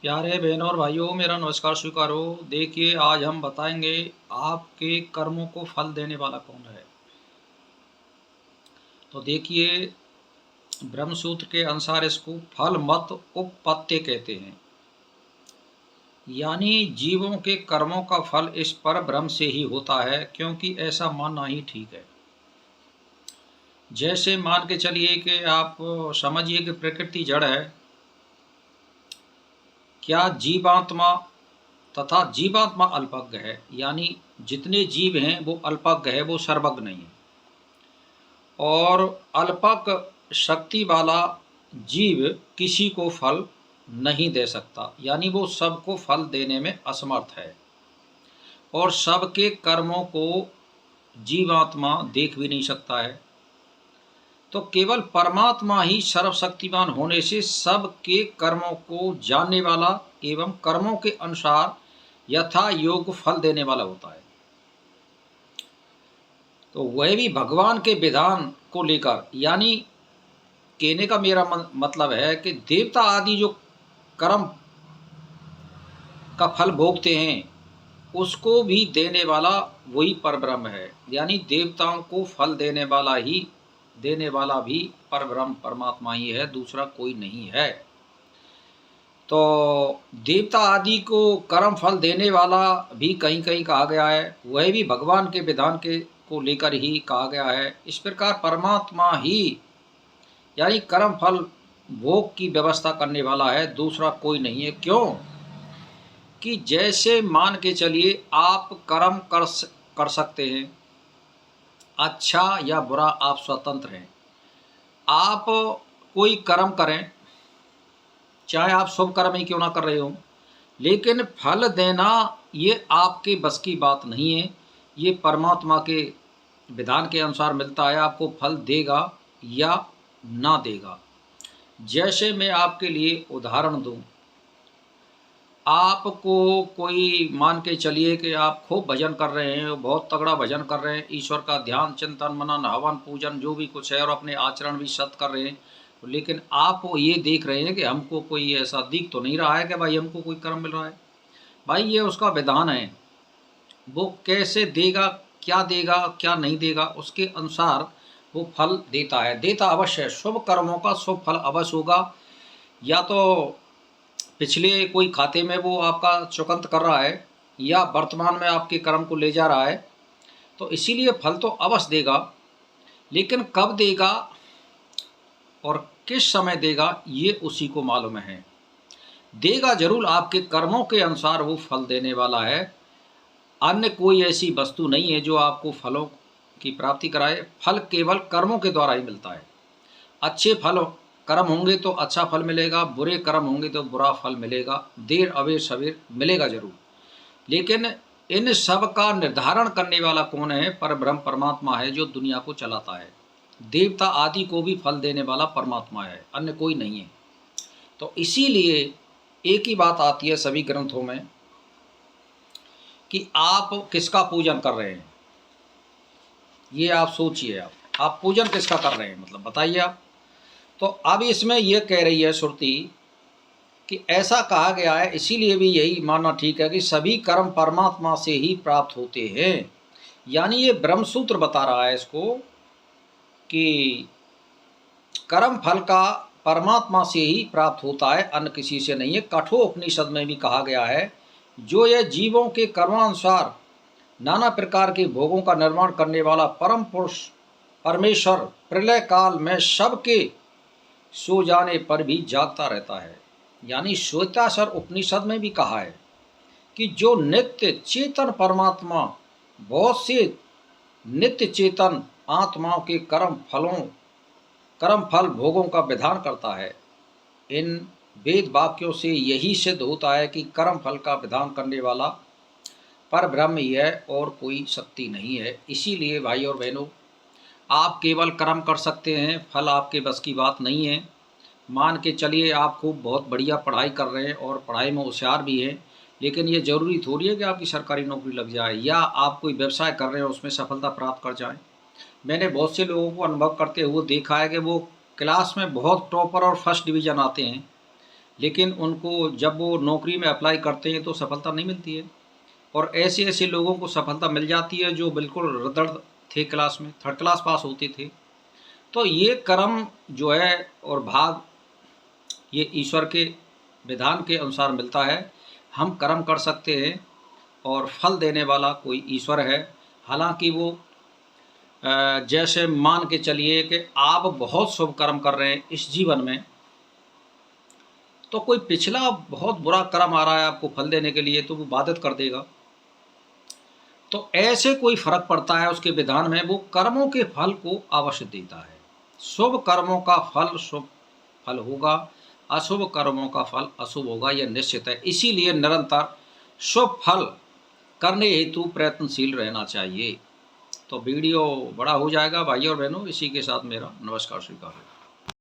प्यारे बहनों और भाइयों, मेरा नमस्कार स्वीकारो। देखिए, आज हम बताएंगे आपके कर्मों को फल देने वाला कौन है। तो देखिए, ब्रह्मसूत्र के अनुसार इसको फल मत उपपत्ति कहते हैं, यानी जीवों के कर्मों का फल इस पर ब्रह्म से ही होता है, क्योंकि ऐसा मानना ही ठीक है। जैसे मान के चलिए कि आप समझिए कि प्रकृति जड़ है, क्या जीवात्मा तथा जीवात्मा अल्पज्ञ है, यानी जितने जीव हैं वो अल्पज्ञ है, वो सर्वज्ञ नहीं है। और अल्पज्ञ शक्ति वाला जीव किसी को फल नहीं दे सकता, यानी वो सबको फल देने में असमर्थ है। और सबके कर्मों को जीवात्मा देख भी नहीं सकता है। तो केवल परमात्मा ही सर्वशक्तिमान होने से सबके कर्मों को जानने वाला एवं कर्मों के अनुसार यथा योग्य फल देने वाला होता है। तो वह भी भगवान के विधान को लेकर, यानी कहने का मेरा मतलब है कि देवता आदि जो कर्म का फल भोगते हैं उसको भी देने वाला वही परब्रह्म है, यानी देवताओं को फल देने वाला भी परब्रह्म परमात्मा ही है, दूसरा कोई नहीं है। तो देवता आदि को कर्म फल देने वाला भी कहीं कहीं कहा गया है, वह भी भगवान के विधान के को लेकर ही कहा गया है। इस प्रकार परमात्मा ही यानी कर्म फल भोग की व्यवस्था करने वाला है, दूसरा कोई नहीं है। क्यों कि जैसे मान के चलिए आप कर्म कर सकते हैं, अच्छा या बुरा आप स्वतंत्र हैं। आप कोई कर्म करें, चाहे आप शुभ कर्म ही क्यों ना कर रहे हो, लेकिन फल देना ये आपके बस की बात नहीं है। ये परमात्मा के विधान के अनुसार मिलता है, आपको फल देगा या ना देगा। जैसे मैं आपके लिए उदाहरण दूं, आपको कोई मान के चलिए कि आप खूब भजन कर रहे हैं, बहुत तगड़ा भजन कर रहे हैं, ईश्वर का ध्यान चिंतन मनन हवन पूजन जो भी कुछ है, और अपने आचरण भी सत कर रहे हैं, लेकिन आप ये देख रहे हैं कि हमको कोई ऐसा दिख तो नहीं रहा है कि भाई हमको कोई कर्म मिल रहा है। भाई ये उसका विधान है, वो कैसे देगा, क्या नहीं देगा, उसके अनुसार वो फल देता है। देता अवश्य है, शुभ कर्मों का शुभ फल अवश्य होगा। या तो पिछले कोई खाते में वो आपका चुकंत कर रहा है, या वर्तमान में आपके कर्म को ले जा रहा है, तो इसीलिए फल तो अवश्य देगा। लेकिन कब देगा और किस समय देगा ये उसी को मालूम है। देगा जरूर, आपके कर्मों के अनुसार वो फल देने वाला है। अन्य कोई ऐसी वस्तु नहीं है जो आपको फलों की प्राप्ति कराए। फल केवल कर्मों के द्वारा ही मिलता है। अच्छे फल कर्म होंगे तो अच्छा फल मिलेगा, बुरे कर्म होंगे तो बुरा फल मिलेगा, देर अबेर सवेर मिलेगा जरूर। लेकिन इन सब का निर्धारण करने वाला कौन है? परब्रह्म परमात्मा है, जो दुनिया को चलाता है। देवता आदि को भी फल देने वाला परमात्मा है, अन्य कोई नहीं है। तो इसीलिए एक ही बात आती है सभी ग्रंथों में कि आप किसका पूजन कर रहे हैं। ये आप सोचिए, आप पूजन किसका कर रहे हैं, मतलब बताइए आप। तो अब इसमें यह कह रही है श्रुति कि ऐसा कहा गया है, इसीलिए भी यही मानना ठीक है कि सभी कर्म परमात्मा से ही प्राप्त होते हैं। यानी ये ब्रह्मसूत्र बता रहा है इसको कि कर्म फल का परमात्मा से ही प्राप्त होता है, अन्य किसी से नहीं है। कठोपनिषद में भी कहा गया है, जो यह जीवों के कर्मानुसार नाना प्रकार के भोगों का निर्माण करने वाला परम पुरुष परमेश्वर प्रलय काल में सबके सो जाने पर भी जागता रहता है। यानी श्वेताश्वर उपनिषद में भी कहा है कि जो नित्य चेतन परमात्मा बहुत से नित्य चेतन आत्माओं के कर्म फल भोगों का विधान करता है। इन वेद वाक्यों से यही सिद्ध होता है कि कर्म फल का विधान करने वाला पर ब्रह्म ही है और कोई शक्ति नहीं है। इसीलिए भाई और बहनों, आप केवल कर्म कर सकते हैं, फल आपके बस की बात नहीं है। मान के चलिए आप खूब बहुत बढ़िया पढ़ाई कर रहे हैं और पढ़ाई में होशियार भी हैं, लेकिन ये ज़रूरी थोड़ी है कि आपकी सरकारी नौकरी लग जाए या आप कोई व्यवसाय कर रहे हैं उसमें सफलता प्राप्त कर जाएं। मैंने बहुत से लोगों को अनुभव करते हुए देखा है कि वो क्लास में बहुत टॉपर और फर्स्ट डिवीज़न आते हैं, लेकिन उनको जब वो नौकरी में अप्लाई करते हैं तो सफलता नहीं मिलती है। और ऐसे ऐसे लोगों को सफलता मिल जाती है जो बिल्कुल रदड़ थे, क्लास में 3rd क्लास पास होते थे। तो ये कर्म जो है और भाग, ये ईश्वर के विधान के अनुसार मिलता है। हम कर्म कर सकते हैं और फल देने वाला कोई ईश्वर है। हालांकि वो जैसे मान के चलिए कि आप बहुत शुभ कर्म कर रहे हैं इस जीवन में, तो कोई पिछला बहुत बुरा कर्म आ रहा है आपको फल देने के लिए, तो वो बाधित कर देगा। तो ऐसे कोई फर्क पड़ता है उसके विधान में, वो कर्मों के फल को अवश्य देता है। शुभ कर्मों का फल शुभ फल होगा, अशुभ कर्मों का फल अशुभ होगा, यह निश्चित है। इसीलिए निरंतर शुभ फल करने हेतु प्रयत्नशील रहना चाहिए। तो वीडियो बड़ा हो जाएगा भाइयों और बहनों, इसी के साथ मेरा नमस्कार स्वीकार है।